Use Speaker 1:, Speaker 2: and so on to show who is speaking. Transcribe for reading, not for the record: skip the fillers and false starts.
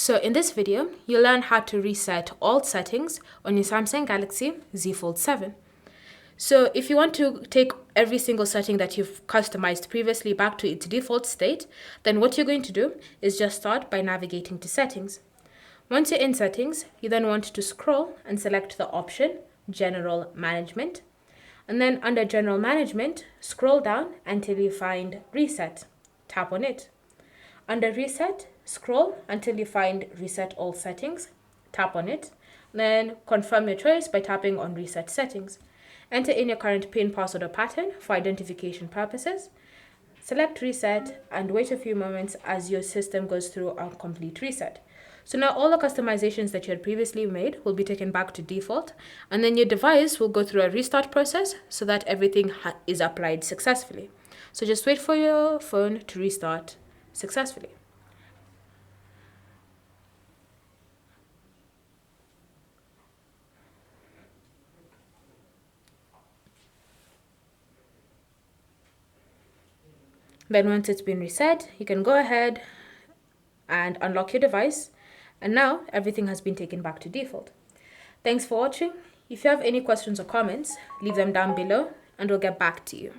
Speaker 1: So in this video, you'll learn how to reset all settings on your Samsung Galaxy Z Fold 7. So if you want to take every single setting that you've customized previously back to its default state, then what you're going to do is just start by navigating to settings. Once you're in settings, you then want to scroll and select the option General Management. And then under General Management, scroll down until you find Reset. Tap on it. Under Reset, scroll until you find Reset All Settings. Tap on it. Then confirm your choice by tapping on Reset Settings. Enter in your current PIN, password, or pattern for identification purposes. Select Reset and wait a few moments as your system goes through a complete reset. So now all the customizations that you had previously made will be taken back to default, and then your device will go through a restart process so that everything is applied successfully. So just wait for your phone to restart successfully. Then once it's been reset, you can go ahead and unlock your device, and now everything has been taken back to default. Thanks for watching. If you have any questions or comments, leave them down below and we'll get back to you.